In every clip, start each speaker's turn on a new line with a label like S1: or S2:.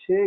S1: 6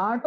S1: 8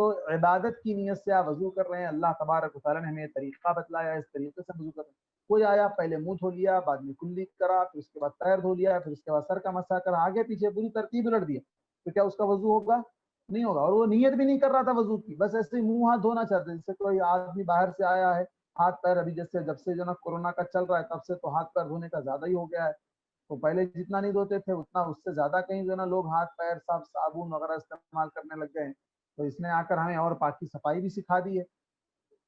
S1: تو عبادت کی نیت سے آپ وضو کر رہے ہیں، اللہ تبارک و تعالیٰ نے ہمیں طریقہ بتلایا، اس طریقے سے وضو کر رہے ہیں۔ کوئی آیا پہلے منہ دھو لیا، بعد میں کلی کرا، پھر اس کے بعد پیر دھو لیا، پھر اس کے بعد سر کا مسح کرا، آگے پیچھے پوری ترتیب الٹ دیا، تو کیا اس کا وضو ہوگا؟ نہیں ہوگا۔ اور وہ نیت بھی نہیں کر رہا تھا وضو کی، بس ایسے ہی منہ ہاتھ دھونا چاہتے ہیں۔ جیسے کوئی آدمی باہر سے آیا ہے، ہاتھ پیر ابھی جیسے جب سے جو نا کورونا کا چل رہا ہے تب سے تو ہاتھ پیر دھونے کا زیادہ ہی ہو گیا ہے، تو پہلے جتنا نہیں دھوتے تھے اتنا اس سے زیادہ کہیں جو نا لوگ ہاتھ پیر صابن وغیرہ استعمال کرنے لگ گئے ہیں، تو اس نے آ کر ہمیں اور پاکی صفائی بھی سکھا دی ہے۔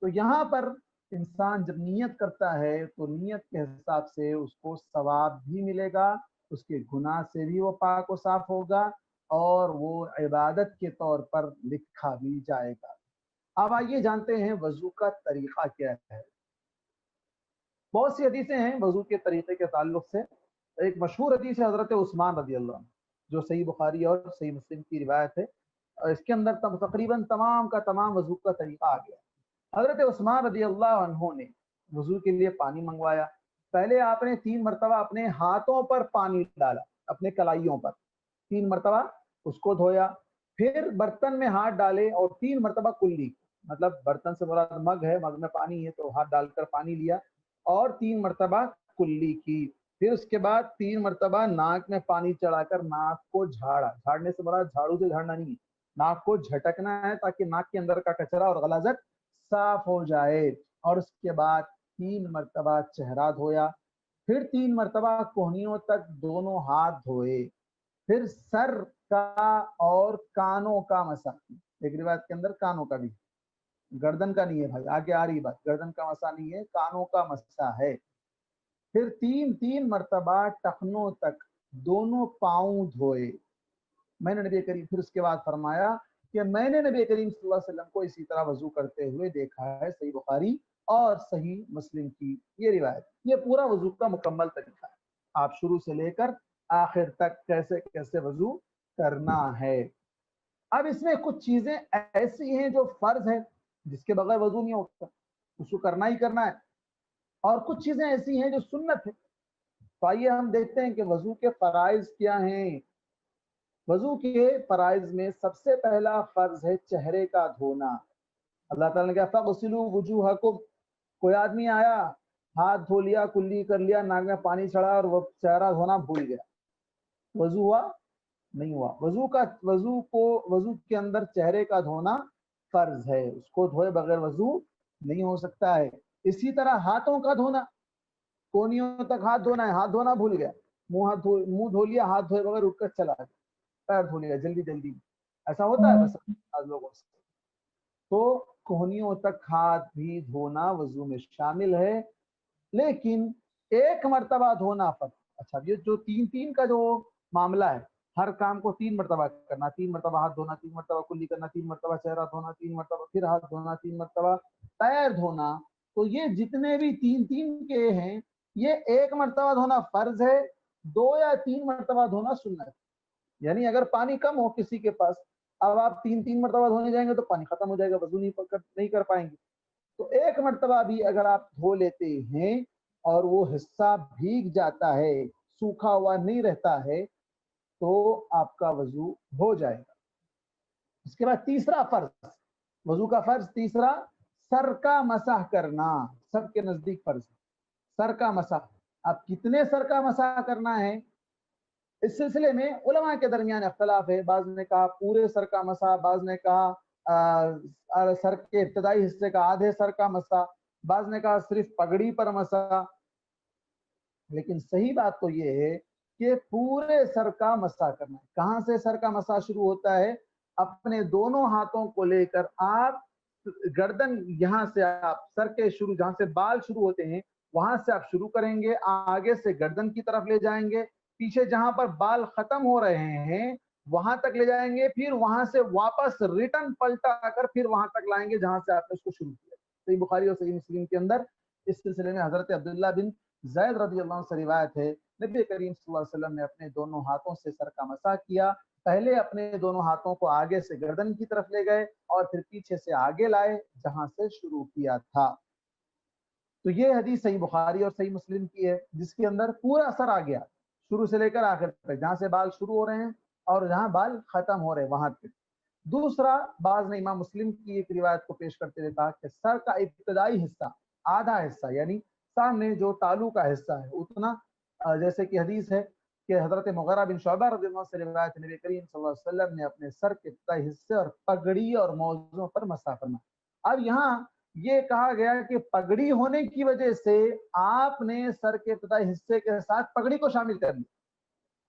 S1: تو یہاں پر انسان جب نیت کرتا ہے تو نیت کے حساب سے اس کو ثواب بھی ملے گا، اس کے گناہ سے بھی وہ پاک و صاف ہوگا، اور وہ عبادت کے طور پر لکھا بھی جائے گا۔ اب آئیے جانتے ہیں وضو کا طریقہ کیا ہے۔ بہت سی حدیثیں ہیں وضو کے طریقے کے تعلق سے۔ ایک مشہور حدیث ہے حضرت عثمان رضی اللہ عنہ، جو صحیح بخاری اور صحیح مسلم کی روایت ہے، اور اس کے اندر تقریباً تمام کا تمام وضو کا طریقہ آ گیا۔ حضرت عثمان رضی اللہ عنہ نے وضو کے لیے پانی منگوایا۔ پہلے آپ نے 3 مرتبہ اپنے ہاتھوں پر پانی ڈالا، اپنے کلائیوں پر 3 مرتبہ اس کو دھویا، پھر برتن میں ہاتھ ڈالے اور 3 مرتبہ کلی، مطلب برتن سے مراد مگ ہے، مگ میں پانی ہے تو ہاتھ ڈال کر پانی لیا اور 3 مرتبہ کلی کی، پھر اس کے بعد 3 مرتبہ ناک میں پانی چڑھا کر ناک کو جھاڑا۔ جھاڑنے سے مراد جھاڑو سے جھاڑنا نہیں ہے، ناک کو جھٹکنا ہے تاکہ ناک کے اندر کا کچرا اور غلاظت صاف ہو جائے، اور اس کے بعد 3 مرتبہ چہرہ دھویا، پھر 3 مرتبہ کوہنیوں تک دونوں ہاتھ دھوئے، پھر سر کا اور کانوں کا مسح، ایک روایت کے اندر کانوں کا بھی، گردن کا نہیں ہے بھائی، آگے آ رہی بات، گردن کا مسح نہیں ہے، کانوں کا مسح ہے۔ پھر 3 مرتبہ ٹخنوں تک دونوں پاؤں دھوئے۔ میں نے نبی کریم پھر اس کے بعد فرمایا کہ میں نے نبی کریم صلی اللہ علیہ وسلم کو اسی طرح وضو کرتے ہوئے دیکھا ہے، صحیح بخاری اور صحیح مسلم کی یہ روایت۔ یہ پورا وضو کا مکمل طریقہ ہے، آپ شروع سے لے کر آخر تک کیسے کیسے وضو کرنا ہے۔ اب اس میں کچھ چیزیں ایسی ہیں جو فرض ہے، جس کے بغیر وضو نہیں ہوتا، اس کو کرنا ہی کرنا ہے، اور کچھ چیزیں ایسی ہیں جو سنت ہے۔ تو آئیے ہم دیکھتے ہیں کہ وضو کے فرائض کیا ہیں۔ وضو کے فرائض میں سب سے پہلا فرض ہے چہرے کا دھونا۔ اللہ تعالیٰ نے کہا فَاغْسِلُوا وُجُوهَكُمْ، کوئی آدمی آیا، ہاتھ دھو لیا، کلی کر لیا، ناک میں پانی چڑھا اور وہ چہرہ دھونا بھول گیا، وضو ہوا؟ نہیں ہوا۔ وضو کے اندر چہرے کا دھونا فرض ہے، اس کو دھوئے بغیر وضو نہیں ہو سکتا ہے۔ اسی طرح ہاتھوں کا دھونا، کونیوں تک ہاتھ دھونا ہے، ہاتھ دھونا بھول گیا، منہ دھو لیا، ہاتھ دھوئے بغیر اٹھ کر چلا گیا، پیر دھو لیا جلدی جلدی، ایسا ہوتا ہے بس آج لوگوں سے۔ تو کوہنیوں تک ہاتھ بھی دھونا وضو میں شامل ہے، لیکن 1 مرتبہ دھونا فرض۔ اچھا یہ جو 3 کا جو معاملہ ہے، ہر کام کو 3 مرتبہ کرنا، 3 مرتبہ ہاتھ دھونا، 3 مرتبہ کلی کرنا، 3 مرتبہ چہرہ دھونا، 3 مرتبہ پھر ہاتھ دھونا، 3 مرتبہ پیر دھونا، تو یہ جتنے بھی 3 کے ہیں، یہ 1 مرتبہ دھونا فرض ہے، 2 یا 3 مرتبہ دھونا سنت ہے۔ یعنی اگر پانی کم ہو کسی کے پاس، اب آپ 3 مرتبہ دھونے جائیں گے تو پانی ختم ہو جائے گا، وضو نہیں کر پائیں گے، تو 1 مرتبہ بھی اگر آپ دھو لیتے ہیں اور وہ حصہ بھیگ جاتا ہے، سوکھا ہوا نہیں رہتا ہے، تو آپ کا وضو ہو جائے گا۔ اس کے بعد تیسرا فرض، وضو کا فرض تیسرا، سر کا مسح کرنا، سب کے نزدیک فرض ہے سر کا مسح۔ اب کتنے سر کا مسح کرنا ہے، اس سلسلے میں علماء کے درمیان اختلاف ہے، بعض نے کہا پورے سر کا مسح، بعض نے کہا سر کے ابتدائی حصے کا آدھے سر کا مسح، بعض نے کہا صرف پگڑی پر مسح، لیکن صحیح بات تو یہ ہے کہ پورے سر کا مسح کرنا ہے۔ کہاں سے سر کا مسح شروع ہوتا ہے؟ اپنے دونوں ہاتھوں کو لے کر آپ گردن، یہاں سے آپ سر کے شروع، جہاں سے بال شروع ہوتے ہیں وہاں سے آپ شروع کریں گے، آگے سے گردن کی طرف لے جائیں گے، پیچھے جہاں پر بال ختم ہو رہے ہیں وہاں تک لے جائیں گے، پھر وہاں سے واپس ریٹرن پلٹا کر پھر وہاں تک لائیں گے جہاں سے آپ نے اس کو شروع کیا۔ صحیح بخاری اور صحیح مسلم کے اندر اس سلسلے میں حضرت عبداللہ بن زید رضی اللہ عنہ سے روایت ہے، نبی کریم صلی اللہ علیہ وسلم نے اپنے دونوں ہاتھوں سے سر کا مسح کیا، پہلے اپنے دونوں ہاتھوں کو آگے سے گردن کی طرف لے گئے اور پھر پیچھے سے آگے لائے جہاں سے شروع کیا تھا۔ تو یہ حدیث صحیح بخاری اور صحیح مسلم کی ہے، جس کے اندر پورا سر آ گیا، شروع سے لے کر آخر تک، جہاں سے بال شروع ہو رہے ہیں اور جہاں بال ختم ہو رہے ہیں وہاں تک۔ دوسرا بعض نے امام مسلم کی ایک روایت کو پیش کرتے ہوئے کہا کہ سر کا ابتدائی حصہ آدھا حصہ یعنی سامنے جو تالو کا حصہ ہے اتنا، جیسے کہ حدیث ہے کہ حضرت مغیرہ بن شعبہ رضی اللہ عنہ سے روایت نبی کریم صلی اللہ علیہ وسلم نے اپنے سر کے ابتدائی حصے اور پگڑی اور موزوں پر مسح فرمایا۔ اب یہاں یہ کہا گیا کہ پگڑی ہونے کی وجہ سے آپ نے سر کے ابتدائی حصے کے ساتھ پگڑی کو شامل کر لیا،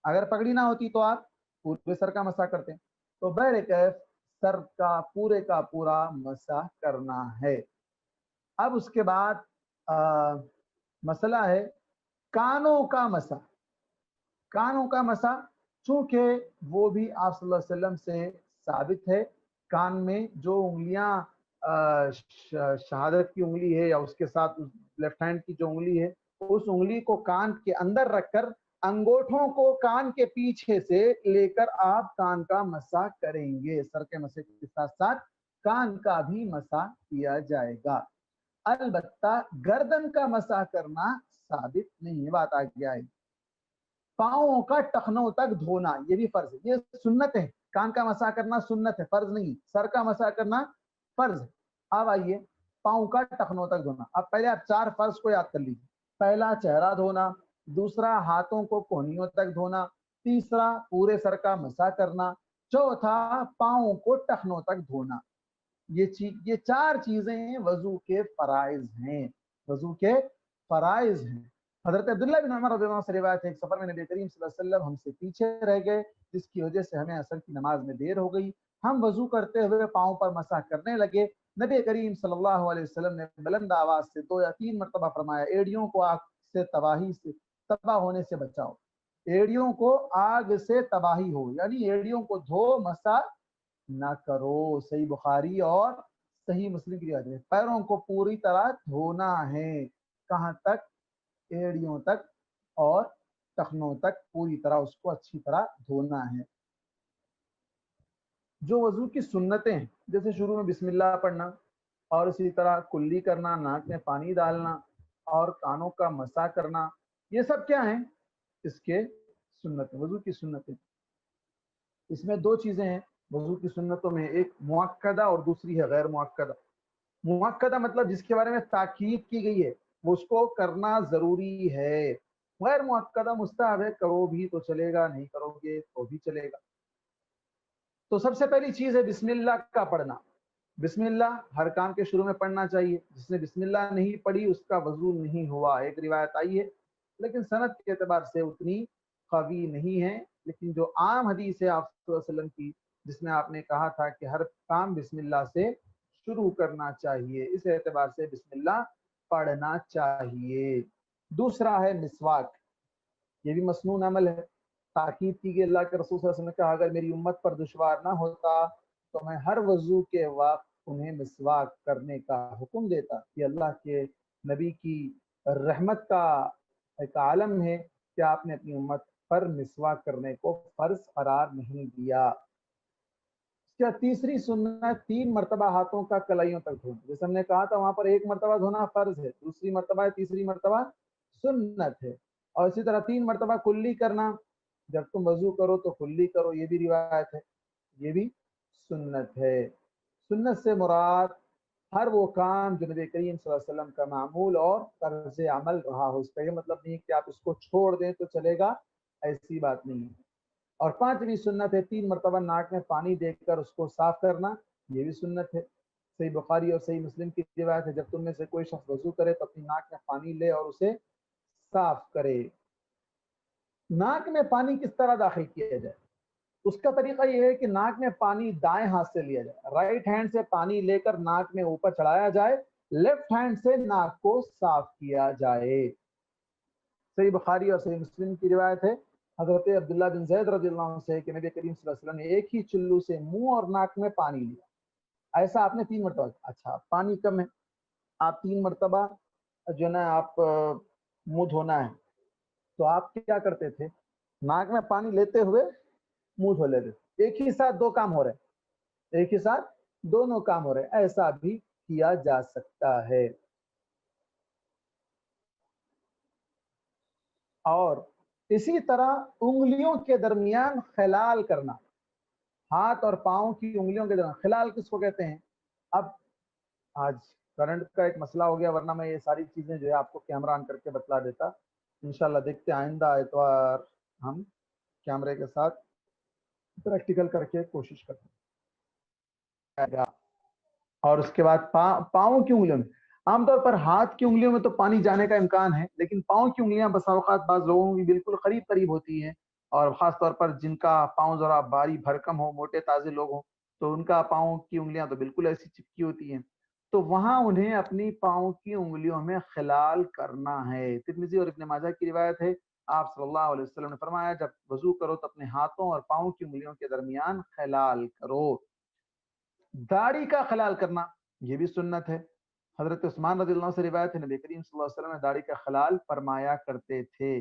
S1: اگر پگڑی نہ ہوتی تو آپ پورے سر کا مسح کرتے۔ تو بہرکیف سر کا پورا مسح کرنا ہے۔ اب اس کے بعد مسئلہ ہے کانوں کا مسح۔ کانوں کا مسح چونکہ وہ بھی آپ صلی اللہ علیہ وسلم سے ثابت ہے، کان میں جو انگلیاں شہادت کی انگلی ہے یا اس کے ساتھ لیفٹ ہینڈ کی جو انگلی ہے اس انگلی کو کان کے اندر رکھ کر انگوٹھوں کو کان کے پیچھے سے لے کر آپ کان کا مسح کریں گے۔ سر کے مسح کے ساتھ ساتھ کان کا بھی مسح کیا جائے گا۔ البتہ گردن کا مسح کرنا ثابت نہیں ہے، بات آ گیا ہے۔ پاؤں کا ٹخنوں تک دھونا یہ بھی فرض ہے، یہ سنت ہے۔ کان کا مسح کرنا سنت ہے، فرض نہیں۔ سر کا مسح کرنا فرض ہے۔ اب آئیے پاؤں کا ٹخنوں تک دھونا۔ اب پہلے آپ 4 فرض کو یاد کر لیجیے۔ پہلا چہرہ دھونا، دوسرا ہاتھوں کو کونیوں تک دھونا، تیسرا پورے سر کا مسح کرنا، چوتھا پاؤں کو ٹخنوں تک دھونا۔ یہ 4 چیزیں وضو کے فرائض ہیں، وضو کے فرائض ہیں۔ حضرت عبداللہ بن عمر رضی اللہ عنہ سے روایت ہے ایک سفر میں نبی کریم صلی اللہ علیہ وسلم ہم سے پیچھے رہ گئے جس کی وجہ سے ہمیں عصر کی نماز میں دیر ہو گئی۔ ہم وضو کرتے ہوئے پاؤں پر مسح کرنے لگے۔ نبی کریم صلی اللہ علیہ وسلم نے بلند آواز سے 2 یا 3 مرتبہ فرمایا ایڑیوں کو آگ سے تباہ ہونے سے بچاؤ، ایڑیوں کو آگ سے تباہی ہو، یعنی ایڑیوں کو دھو مسح نہ کرو۔ صحیح بخاری اور صحیح مسلم کی روایت ہے پیروں کو پوری طرح دھونا ہے، کہاں تک؟ ایڑیوں تک اور ٹخنوں تک پوری طرح اس کو اچھی طرح دھونا ہے۔ جو وضو کی سنتیں ہیں جیسے شروع میں بسم اللہ پڑھنا اور اسی طرح کلی کرنا، ناک میں پانی ڈالنا اور کانوں کا مسح کرنا، یہ سب کیا ہیں؟ اس کے سنتیں، وضو کی سنتیں۔ اس میں 2 چیزیں ہیں وضو کی سنتوں میں، ایک مؤکدہ اور دوسری ہے غیر مؤکدہ۔ مؤکدہ مطلب جس کے بارے میں تاکید کی گئی ہے اس کو کرنا ضروری ہے، غیر مؤکدہ مستحب ہے، کرو بھی تو چلے گا، نہیں کرو گے تو بھی چلے گا۔ تو سب سے پہلی چیز ہے بسم اللہ کا پڑھنا۔ بسم اللہ ہر کام کے شروع میں پڑھنا چاہیے، جس نے بسم اللہ نہیں پڑھی اس کا وضو نہیں ہوا۔ ایک روایت آئی ہے لیکن سند کے اعتبار سے اتنی قوی نہیں ہے، لیکن جو عام حدیث ہے آپ صلی اللہ علیہ وسلم کی جس میں آپ نے کہا تھا کہ ہر کام بسم اللہ سے شروع کرنا چاہیے، اس اعتبار سے بسم اللہ پڑھنا چاہیے۔ دوسرا ہے مسواک، یہ بھی مسنون عمل ہے، تاکید کی کہ اللہ کے رسول صلی اللہ علیہ وسلم نے کہا اگر میری امت پر دشوار نہ ہوتا تو میں ہر وضو کے وقت انہیں مسواک کرنے کا حکم دیتا۔ یہ اللہ کے نبی کی رحمت کا ایک عالم ہے کہ آپ نے اپنی امت پر مسواک کرنے کو فرض قرار نہیں دیا۔ کیا تیسری سنت 3 مرتبہ ہاتھوں کا کلائیوں تک دھونا، جیسے ہم نے کہا تھا وہاں پر 1 مرتبہ دھونا فرض ہے، دوسری مرتبہ تیسری مرتبہ سنت ہے، اور اسی طرح 3 مرتبہ کلی کرنا، جب تم وضو کرو تو کلی کرو، یہ بھی روایت ہے، یہ بھی سنت ہے۔ سنت سے مراد ہر وہ کام جو نبی کریم صلی اللہ علیہ وسلم کا معمول اور طرز عمل رہا ہو، اس کا یہ مطلب نہیں کہ آپ اس کو چھوڑ دیں تو چلے گا، ایسی بات نہیں ہے۔ اور 5ویں سنت ہے 3 مرتبہ ناک میں پانی دے کر اس کو صاف کرنا، یہ بھی سنت ہے۔ صحیح بخاری اور صحیح مسلم کی روایت ہے جب تم میں سے کوئی شخص وضو کرے تو اپنی ناک میں پانی لے اور اسے صاف کرے۔ ناک میں پانی کس طرح داخل کیا جائے؟ اس کا طریقہ یہ ہے کہ ناک میں پانی دائیں ہاتھ سے لیا جائے، رائٹ ہینڈ سے پانی لے کر ناک میں اوپر چڑھایا جائے، لیفٹ ہینڈ سے ناک کو صاف کیا جائے۔ صحیح بخاری اور صحیح مسلم کی روایت ہے حضرت عبداللہ بن زید رضی اللہ عنہ سے کہ نبی کریم صلی اللہ علیہ وسلم نے ایک ہی چلو سے منہ اور ناک میں پانی لیا، ایسا آپ نے 3 مرتبہ۔ اچھا پانی کم ہے، آپ 3 مرتبہ جو نا آپ منہ دھونا ہے تو آپ کیا کرتے تھے؟ ناک میں پانی لیتے ہوئے منہ دھو لیتے تھے، ایک ہی ساتھ 2 کام ہو رہے ہیں، ایک ہی ساتھ دونوں کام ہو رہے ہیں، ایسا بھی کیا جا سکتا ہے۔ اور اسی طرح انگلیوں کے درمیان خلال کرنا، ہاتھ اور پاؤں کی انگلیوں کے درمیان خلال کس کو کہتے ہیں؟ اب آج کرنٹ کا ایک مسئلہ ہو گیا، ورنہ میں یہ ساری چیزیں جو ہے آپ کو کیمرہ آن کر کے بتلا دیتا. انشاءاللہ دیکھتے ہیں آئندہ اتوار ہم کیمرے کے ساتھ پریکٹیکل کر کے کوشش کرتے ہیں. اور اس کے بعد پاؤں کی انگلیوں میں، عام طور پر ہاتھ کی انگلیوں میں تو پانی جانے کا امکان ہے، لیکن پاؤں کی انگلیاں بسا اوقات بعض لوگوں کی بالکل قریب قریب ہوتی ہیں، اور خاص طور پر جن کا پاؤں ذرا بھاری بھرکم ہو، موٹے تازے لوگ ہوں، تو ان کا پاؤں کی انگلیاں تو بالکل ایسی چپکی ہوتی ہیں، تو وہاں انہیں اپنی پاؤں کی انگلیوں میں خلال کرنا ہے. ترمذی اور ابن ماجہ کی روایت ہے، آپ صلی اللہ علیہ وسلم نے فرمایا جب وضو کرو تو اپنے ہاتھوں اور پاؤں کی انگلیوں کے درمیان خلال کرو. داڑھی کا خلال کرنا یہ بھی سنت ہے. حضرت عثمان رضی اللہ عنہ سے روایت ہے، نبی کریم صلی اللہ علیہ وسلم نے داڑھی کا خلال فرمایا کرتے تھے.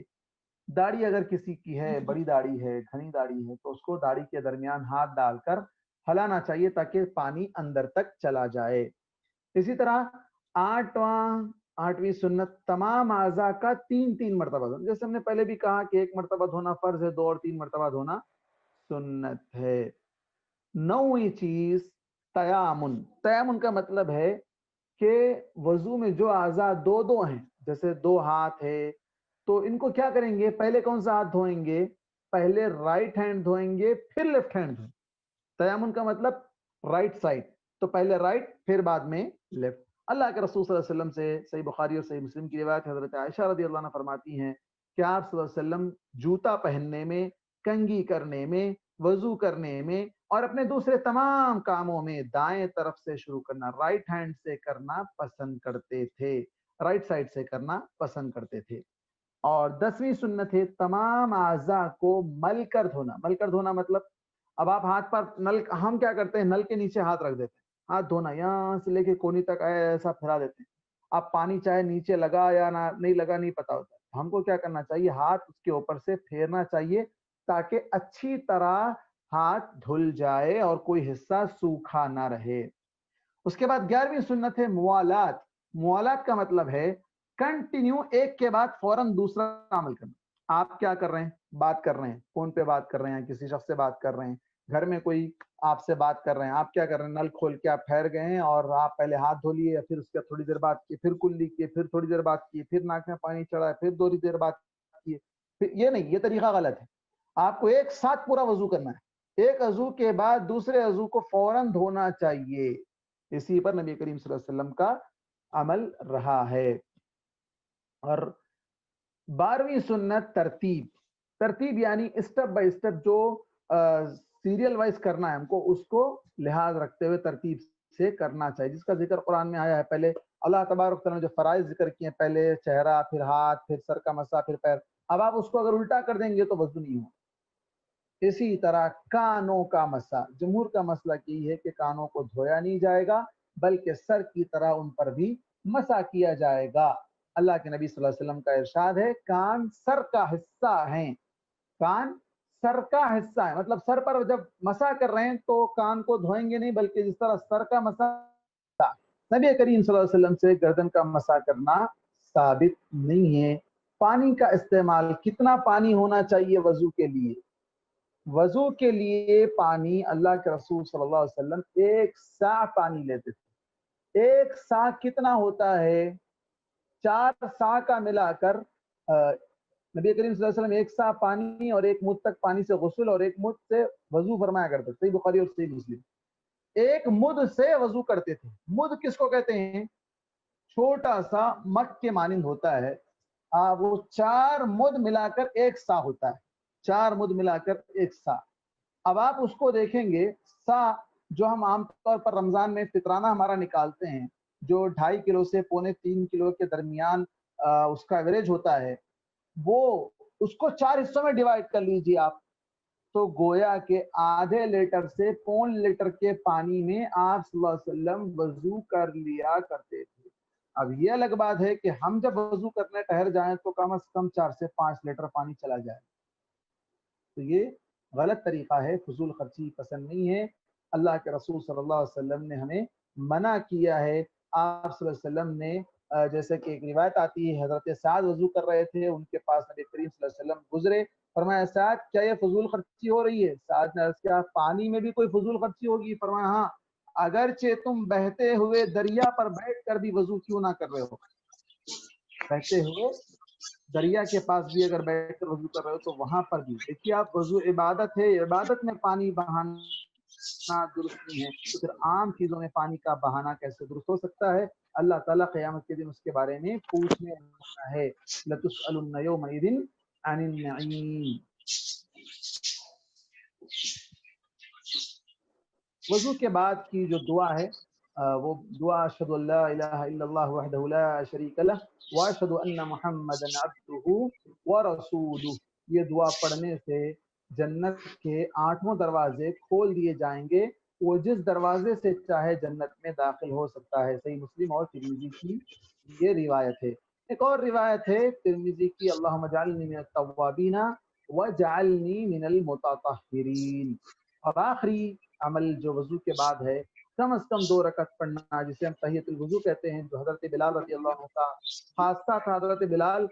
S1: داڑھی اگر کسی کی ہے، بڑی داڑھی ہے، گھنی داڑھی ہے، تو اس کو داڑھی کے درمیان ہاتھ ڈال کر ہلانا چاہیے تاکہ پانی اندر تک چلا جائے. اسی طرح آٹھویں سنت تمام اعضاء کا تین مرتبہ دھونا. جیسے ہم نے پہلے بھی کہا کہ 1 مرتبہ دھونا فرض ہے، 2 اور 3 مرتبہ دھونا سنت ہے. 9ویں چیز تیامن. تیامن کا مطلب ہے کہ وضو میں جو اعضاء دو ہیں، جیسے 2 ہاتھ ہے، تو ان کو کیا کریں گے؟ پہلے کون سا ہاتھ دھوئیں گے؟ پہلے رائٹ ہینڈ دھوئیں گے، پھر لیفٹ ہینڈ دھوئیں. تیامن کا مطلب رائٹ سائڈ، تو پہلے رائٹ پھر بعد میں لیفٹ. اللہ کے رسول صلی اللہ علیہ وسلم سے صحیح بخاری اور صحیح مسلم کی روایت، حضرت عائشہ رضی اللہ عنہ فرماتی ہیں کہ آپ صلی اللہ علیہ وسلم جوتا پہننے میں، کنگھی کرنے میں، وضو کرنے میں اور اپنے دوسرے تمام کاموں میں دائیں طرف سے شروع کرنا، رائٹ ہینڈ سے کرنا پسند کرتے تھے، رائٹ سائڈ سے کرنا پسند کرتے تھے. اور 10ویں سنت ہے تمام اعضاء کو مل کر دھونا. مل کر دھونا مطلب اب آپ ہاتھ پر نل، ہم کیا کرتے ہیں نل کے نیچے ہاتھ رکھ دیتے ہیں، ہاتھ دھونا یہاں سے لے کے کونی تک ایسا پھیلا دیتے ہیں. اب پانی چاہے نیچے لگا یا نہیں لگا نہیں پتا ہوتا. ہم کو کیا کرنا چاہیے؟ ہاتھ اس کے اوپر سے پھیرنا چاہیے تاکہ اچھی طرح ہاتھ دھل جائے اور کوئی حصہ سوکھا نہ رہے. اس کے بعد 11ویں سنت ہے موالات. موالات کا مطلب ہے کنٹینیو ایک کے بعد فوراً دوسرا عمل کرنا. آپ کیا کر رہے ہیں؟ بات کر رہے ہیں، فون پہ بات کر رہے ہیں، کسی شخص سے بات کر رہے ہیں، گھر میں کوئی آپ سے بات کر رہے ہیں، آپ کیا کر رہے ہیں؟ نل کھول کے آپ ٹھہر گئے ہیں اور آپ پہلے ہاتھ دھو لیے، پھر اس کے تھوڑی دیر بات کی، پھر کلی کیے، پھر تھوڑی دیر بات کی، پھر ناک میں پانی چڑھا، پھر تھوڑی دیر بات کی. یہ نہیں، یہ طریقہ غلط ہے. آپ کو ایک ساتھ پورا وضو کرنا ہے، ایک وضو کے بعد دوسرے وضو کو فوراً دھونا چاہیے. اسی پر نبی کریم صلی اللہ علیہ وسلم کا عمل رہا ہے. اور 12ویں سنت ترتیب. ترتیب یعنی اسٹیپ بائی اسٹیپ جو سیریل وائز کرنا ہے ہم کو، اس کو لحاظ رکھتے ہوئے ترتیب سے کرنا چاہیے، جس کا ذکر قرآن میں آیا ہے. پہلے اللہ تبارک تعالیٰ نے جو فرائض ذکر کیے ہیں، پہلے چہرہ، پھر ہاتھ، پھر سر کا مسا، پھر پیر. اب آپ اس کو اگر الٹا کر دیں گے تو وضو نہیں ہو. اسی طرح کانوں کا مسا. جمہور کا مسئلہ یہی ہے کہ کانوں کو دھویا نہیں جائے گا بلکہ سر کی طرح ان پر بھی مسا کیا جائے گا. اللہ کے نبی صلی اللہ علیہ وسلم کا ارشاد ہے کان سر کا حصہ ہیں. کان سر کا حصہ ہے، مطلب سر پر جب مسا کر رہے ہیں تو کان کو دھوئیں گے نہیں، بلکہ جس طرح سر کا مسا. نبی کریم صلی اللہ علیہ وسلم سے گردن کا مسا کرنا ثابت نہیں ہے. پانی کا استعمال. کتنا پانی ہونا چاہیے وضو کے لیے؟ وضو کے لیے پانی اللہ کے رسول صلی اللہ علیہ وسلم 1 سا پانی لیتے تھے. 1 سا کتنا ہوتا ہے؟ 4 سا کا ملا کر نبی کریم صلی اللہ علیہ وسلم 1 سا پانی اور 1 مد تک پانی سے غسل اور 1 مد سے وضو فرمایا کرتے تھے. صحیح بخاری اور صحیح مسلم. 1 مد سے وضو کرتے تھے. مد کس کو کہتے ہیں؟ چھوٹا سا مگ کے مانند ہوتا ہے. وہ 4 مد ملا کر 1 سا ہوتا ہے. 4 مد ملا کر 1 سا. اب آپ اس کو دیکھیں گے، سا جو ہم عام طور پر رمضان میں فطرانہ ہمارا نکالتے ہیں، جو 2.5 کلو سے 2.25 کلو کے درمیان اس کا ایوریج ہوتا ہے، وہ اس کو 4 حصوں میں ڈیوائڈ کر لیجیے آپ، تو گویا کہ آدھے لیٹر سے 1.25 لیٹر کے پانی میں آپ صلی اللہ علیہ وسلم وضو کر لیا کرتے تھے. اب یہ الگ بات ہے کہ ہم جب وضو کرنے ٹھہر جائیں تو کم از کم 4 سے 5 لیٹر پانی چلا جائے. تو یہ غلط طریقہ ہے، فضول خرچی پسند نہیں ہے. اللہ کے رسول صلی اللہ علیہ وسلم نے ہمیں منع کیا ہے. آپ صلی اللہ علیہ وسلم نے جیسے کہ ایک روایت آتی ہے حضرت سعد وضو کر رہے تھے, ان کے پاس نبی کریم صلی اللہ علیہ وسلم گزرے, فرمایا سعد کیا یہ فضول خرچی ہو رہی ہے؟ سعد نے عرض کیا پانی میں بھی کوئی فضول خرچی ہوگی؟ فرمایا ہاں, اگرچہ تم بہتے ہوئے دریا پر بیٹھ کر بھی وضو کیوں نہ کر رہے ہو, بہتے ہوئے دریا کے پاس بھی اگر بیٹھ کر وضو کر رہے ہو تو وہاں پر بھی دیکھیے آپ, وضو عبادت ہے, عبادت میں پانی بہانا درست نہیں ہے تو پھر عام چیزوں میں پانی کا بہانا کیسے درست ہو سکتا ہے؟ اللہ تعالیٰ قیامت کے دن اس کے بارے میں پوچھنے والا ہے, لَتُسْأَلُنَّ يَوْمَئِذٍ عَنِ النَّعِيمِ. وضو کے بعد کی جو دعا ہے وہ دعا اشہد ان لا الہ الا اللہ وحدہ لا شریک لہ واشہد ان محمدا عبدہ ورسولہ, یہ دعا پڑھنے سے جنت کے 8 دروازے کھول دیے جائیں گے, وہ جس دروازے سے چاہے جنت میں داخل ہو سکتا ہے. صحیح مسلم اور ترمذی کی یہ روایت ہے. ایک اور روایت ہے ترمذی کی, اللہم اجعلنی من التوابین واجعلنی من المتطہرین. اور آخری عمل جو وضو کے بعد ہے, کم از کم 2 رکعت پڑھنا, جسے ہم تحیۃ الوضو کہتے ہیں, جو حضرت بلال رضی اللہ عنہ کا خاصہ تھا. حضرت بلال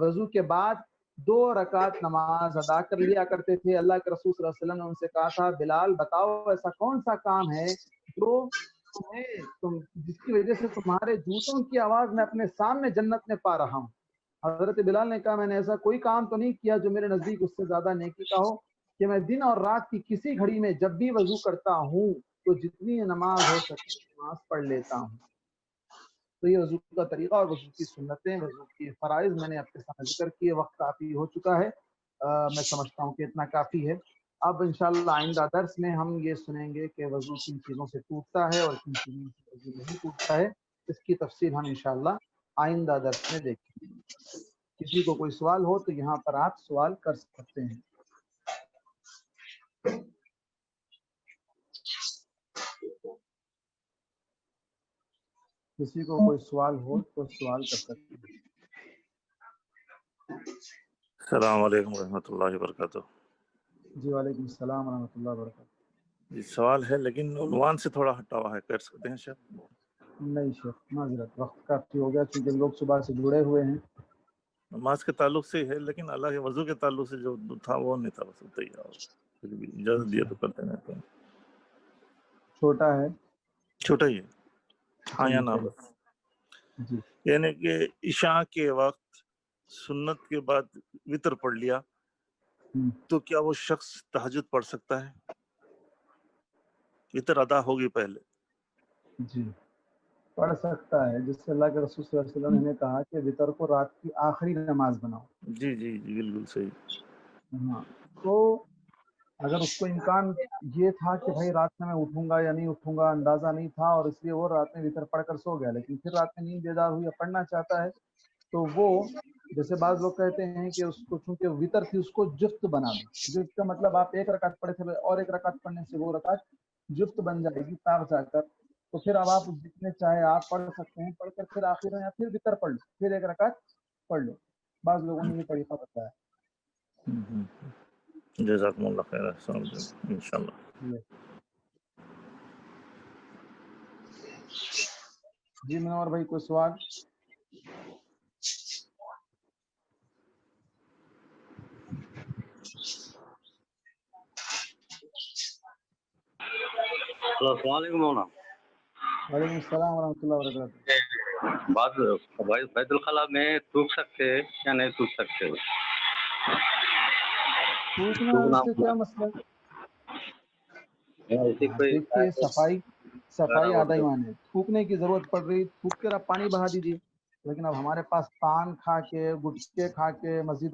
S1: وضو کے بعد 2 رکعت نماز ادا کر لیا کرتے تھے. اللہ کے رسول صلی اللہ علیہ وسلم نے ان سے کہا تھا, بلال بتاؤ ایسا کون سا کام ہے جو جس کی وجہ سے تمہارے جوتوں کی آواز میں اپنے سامنے جنت میں پا رہا ہوں. حضرت بلال نے کہا, میں نے ایسا کوئی کام تو نہیں کیا جو میرے نزدیک اس سے زیادہ نیکی کا ہو, کہ میں دن اور رات کی کسی گھڑی میں جب بھی وضو کرتا ہوں تو جتنی نماز ہو سکے نماز پڑھ لیتا ہوں. تو یہ وضو کا طریقہ اور وضو کی سنتیں, وضو کی فرائض میں نے آپ کے سامنے ذکر کیے. وقت کافی ہو چکا ہے, میں سمجھتا ہوں کہ اتنا کافی ہے. اب انشاءاللہ آئندہ درس میں ہم یہ سنیں گے کہ وضو کن چیزوں سے ٹوٹتا ہے اور کن چیزوں سے وضو نہیں ٹوٹتا ہے. اس کی تفصیل ہم انشاءاللہ آئندہ درس میں دیکھیں گے. کسی کو کوئی سوال ہو تو یہاں پر آپ سوال کر سکتے ہیں. کسی کو کوئی سوال ہو تو سوال کر سکتے ہیں.
S2: السلام علیکم ورحمۃ اللہ وبرکاتہ.
S1: جی وعلیکم السلام ورحمۃ اللہ وبرکاتہ.
S2: جی سوال ہے لیکن عنوان سے تھوڑا ہٹا ہوا ہے, کر سکتے ہیں شاید؟
S1: نہیں شیخ, معذرت, وقت کافی ہو گیا چونکہ لوگ صبح سے جڑے ہوئے ہیں.
S2: نماز کے تعلق سے ہے لیکن اللہ کے وضو کے تعلق سے جو تھا وہ نہیں تھا, بس تیار پھر بھی اجازت دیا تو کرتے ہیں. تو
S1: چھوٹا ہے,
S2: چھوٹا ہی ہے, ہاں یا نہ بس.
S1: جی
S2: یعنی کہ عشاء کے وقت سنت کے بعد وطر پڑھ لیا تو کیا وہ شخص تہجد پڑھ سکتا ہے؟ وطر ادا ہوگی پہلے.
S1: جی پڑھ سکتا ہے, جس سے اللہ کے رسول صلی اللہ علیہ وسلم نے کہا کہ وطر کو رات کی آخری نماز بناؤ.
S2: جی جی جی بالکل صحیح.
S1: ہاں, تو اگر اس کو امکان یہ تھا کہ بھائی رات میں اٹھوں گا یا نہیں اٹھوں گا اندازہ نہیں تھا, اور اس لیے وہ رات میں وطر پڑھ کر سو گیا, لیکن پھر رات میں نیند بیدار ہوئی یا پڑھنا چاہتا ہے, تو وہ جیسے بعض لوگ کہتے ہیں کہ اس کو چونکہ وطر تھی اس کو جفت بنا دو. جفت کا مطلب آپ 1 رکعت پڑھے تھے اور 1 رکعت پڑھنے سے وہ رکعت جفت بن جائے گی تاغ جا کر. تو پھر اب آپ جتنے چاہے آپ پڑھ سکتے ہیں, پڑھ کر پھر آخر میں یا پھر وطر پڑھ لو, پھر 1 رکعت پڑھ لو. بعض لوگوں نے یہ طریقہ بتایا.
S2: جزاکم اللہ خیر. السلام علیکم انشاءاللہ.
S1: جی منور بھائی کوئی سوال؟
S3: السلام علیکم مولانا.
S1: وعلیکم السلام ورحمۃ اللہ وبرکاتہ.
S3: بات بیت الخلاء میں تھوک سکتے ہیں یا نہیں تھوک سکتے؟
S1: تھوکنا سے کیا مسئلہ ہے؟ دیکھیے صفائی آدھا ایمان ہے. تھوکنے کی ضرورت پڑ رہی, تھوک کر آپ پانی بہا دیجیے. لیکن اب ہمارے پاس پان کھا کے گٹکے کھا کے مسجدوں